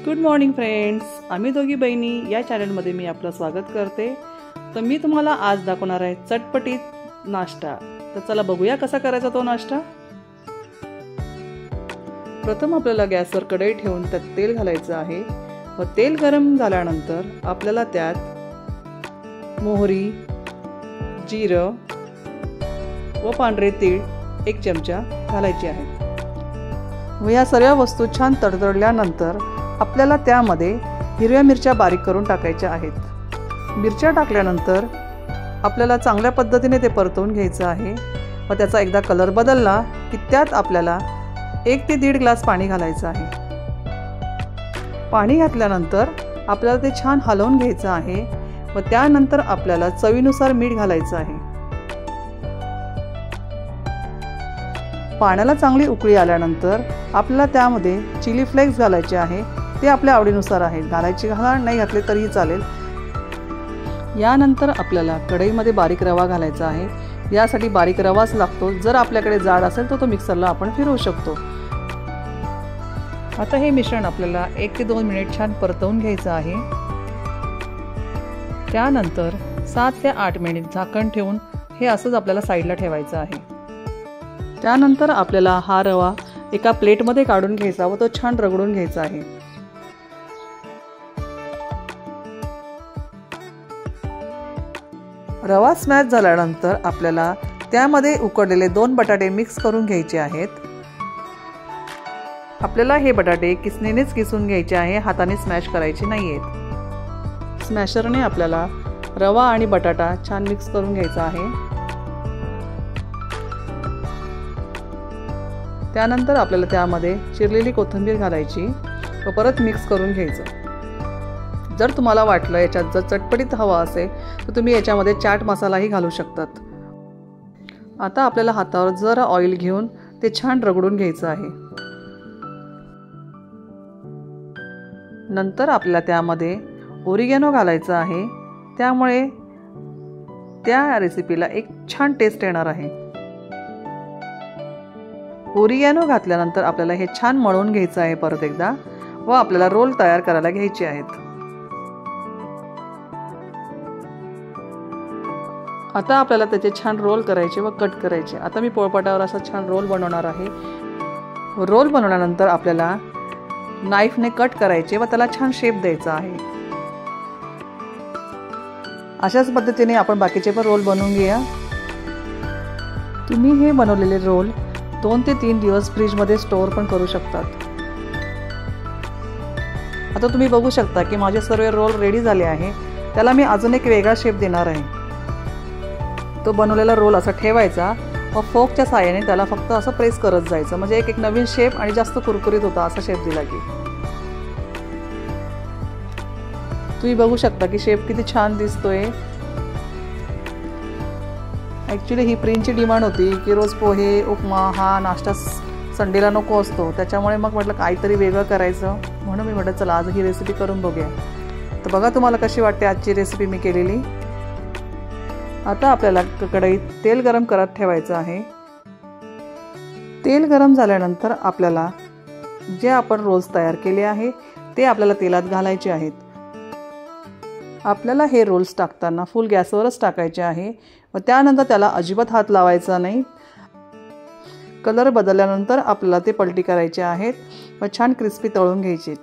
Good morning friends, आम्ही दोघी बहिणी या चॅनलमध्ये मी आपलं स्वागत करते। तर मी तुम्हाला आज दाखवणार आहे चटपटीत नाश्ता। तर चला बघूया कसा करायचा तो नाश्ता। प्रथम आपल्याला गॅसवर कढई ठेवून त्यात तेल घालायचं आहे व तेल गरम झाल्यानंतर आपल्याला त्यात मोहरी, जिरं व पांढरे तीळ 1 चमचा घालायचे आहे व या सर्व वस्तू छान तडतडल्यानंतर आपल्याला त्यामध्ये हिरव्या मिरच्या बारीक करून टाकायच्या आहेत। मिरच्या टाकल्यानंतर आपल्याला चांगल्या पद्धतीने ते परतवून घ्यायचं आहे व त्याचा एकदा कलर बदलला की त्यात आपल्याला 1 ते 1.5 ग्लास पाणी घालायचं आहे। पाणी घातल्यानंतर आपल्याला ते छान हलवून घ्यायचं आहे व त्यानंतर आपल्याला चवीनुसार मीठ घालायचं आहे। पाण्याला चांगली उकळी आल्यानंतर आपल्याला त्यामध्ये चिली फ्लेक्स घालायचे आहे। ते आपल्या आवडीनुसार आहे, घालायची घाला, नाही घातले तरीही चालेल। यानंतर आपल्याला कढईमध्ये बारीक रवा घालायचा आहे। यासाठी बारीक रवाच लागतो, जर आपल्याकडे जाड असेल तर तो मिक्सरला आपण फिरवू शकतो। आता हे मिश्रण आपल्याला 1 ते 2 मिनिट छान परतवून घ्यायचं आहे। त्यानंतर 7 ते 8 मिनिट झाकण ठेवून हे असंच आपल्याला साईडला ठेवायचं आहे। त्यानंतर आपल्याला हा रवा एका प्लेटमध्ये काढून घ्यायचा व तो छान रगडून घ्यायचा आहे। रवा स्मॅश झाल्यानंतर आपल्याला त्यामध्ये उकडलेले 2 बटाटे मिक्स करून घ्यायचे आहेत। आपल्याला हे बटाटे किसणीनेच किसून घ्यायचे आहे, हाताने स्मॅश करायचे नाहीयेत। स्मॅशरने आपल्याला रवा आणि बटाटा छान मिक्स करून घ्यायचा आहे। त्यानंतर आपल्याला त्यामध्ये चिरलेली कोथिंबीर घालायची व परत मिक्स करून घ्यायचं। जर तुम्हाला वाटलं याच्यात जर चटपटीत हवा असेल तर तुम्ही याच्यामध्ये चाट मसालाही घालू शकतात। आता आपल्याला हातावर जरा ऑइल घेऊन ते छान रगडून घ्यायचं आहे। नंतर आपल्याला त्यामध्ये ओरिगॅनो घालायचं आहे, त्यामुळे त्या रेसिपीला एक छान टेस्ट येणार आहे। ओरिगॅनो घातल्यानंतर आपल्याला हे छान मळून घ्यायचं आहे परत एकदा व आपल्याला रोल तयार करायला घ्यायचे आहेत। आता आपल्याला त्याचे छान रोल करायचे व कट करायचे। आता मी पोळपाटावर असा छान रोल बनवणार आहे। रोल बनवल्यानंतर आपल्याला नाईफने कट करायचे व त्याला छान शेप द्यायचा आहे। अशाच पद्धतीने आपण बाकीचे पण रोल बनवून घेऊया। तुम्ही हे बनवलेले रोल 2 ते 3 दिवस फ्रीजमध्ये स्टोअर पण करू शकतात। आता तुम्ही बघू शकता की माझे सर्व रोल रेडी झाले आहे। त्याला मी अजून एक वेगळा शेप देणार आहे। तो बनवलेला रोल असा ठेवायचा व फोकच्या साहाय्याने त्याला फक्त असं प्रेस करत जायचं, म्हणजे एक नवीन शेप आणि जास्त कुरकुरीत होता असा शेप दिला की तुम्ही बघू शकता की शेप किती छान दिसतोय। ॲक्च्युली ही प्रिंटची डिमांड होती की रोज पोहे उपमा हा नाश्ता संडेला नको असतो, त्याच्यामुळे मग म्हटलं काहीतरी वेगळं करायचं, म्हणून मी म्हटलं चला आज ही रेसिपी करून बघूया। तर बघा तुम्हाला कशी वाटते आजची रेसिपी मी केलेली। आता आपल्याला कढईत तेल गरम करत ठेवायचं आहे। तेल गरम झाल्यानंतर आपल्याला जे आपण रोल्स तयार केले आहे ते आपल्याला तेलात घालायचे आहेत। आपल्याला हे रोल्स टाकताना फुल गॅसवरच टाकायचे आहे व त्यानंतर त्याला अजिबात हात लावायचा नाही। कलर बदलल्यानंतर आपल्याला ते पलटी करायचे आहेत व छान क्रिस्पी तळून घ्यायचे।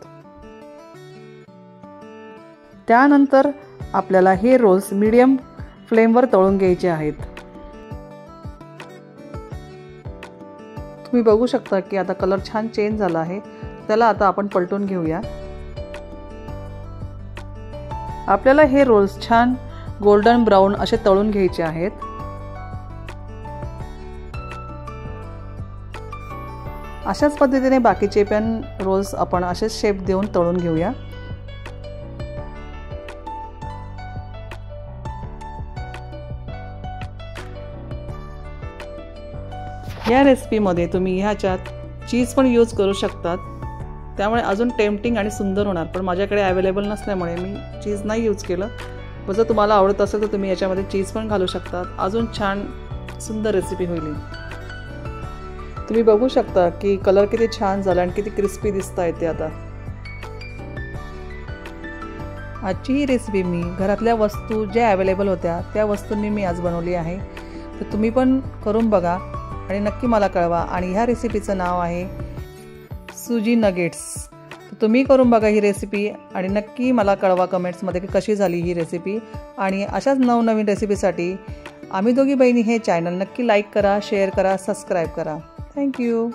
त्यानंतर आपल्याला हे रोल्स मीडियम फ्लेमवर तळून घ्यायचे आहेत। तुम्ही बघू शकता की आता कलर छान चेंज झाला आहे, त्याला आता आपण पलटून घेऊया। आपल्याला हे रोल्स छान गोल्डन ब्राऊन असे तळून घ्यायचे आहेत। अशाच पद्धतीने बाकीचे पण रोल्स आपण असेच शेप देऊन तळून घेऊया। या रेसिपीमध्ये तुम्ही ह्याच्यात चीज पण यूज करू शकतात, त्यामुळे अजून टेम्पटिंग आणि सुंदर होणार, पण माझ्याकडे अवेलेबल नसल्यामुळे मी चीज नाही यूज केलं। व जर तुम्हाला आवडत असेल तर तुम्ही याच्यामध्ये चीज पण घालू शकतात, अजून छान सुंदर रेसिपी होईल। तुम्ही बघू शकता की कलर किती छान झाला आणि किती क्रिस्पी दिसत आहे ते। आता आजची ही रेसिपी मी घरातल्या वस्तू ज्या अवेलेबल होत्या त्या वस्तूंनी मी आज बनवली आहे. तर तुम्ही पण करून बघा आणि नक्की मला कळवा. आणि ह्या रेसिपीचं नाव आहे सुजी नगेट्स. तर तुम्ही करून बघा ही रेसिपी आणि नक्की मला कळवा कमेंट्समध्ये की कशी झाली ही रेसिपी. आणि अशाच नवनवीन रेसिपीसाठी आम्ही दोघी बहिणी हे चॅनल नक्की लाईक करा, शेअर करा, सबस्क्राईब करा. थँक्यू.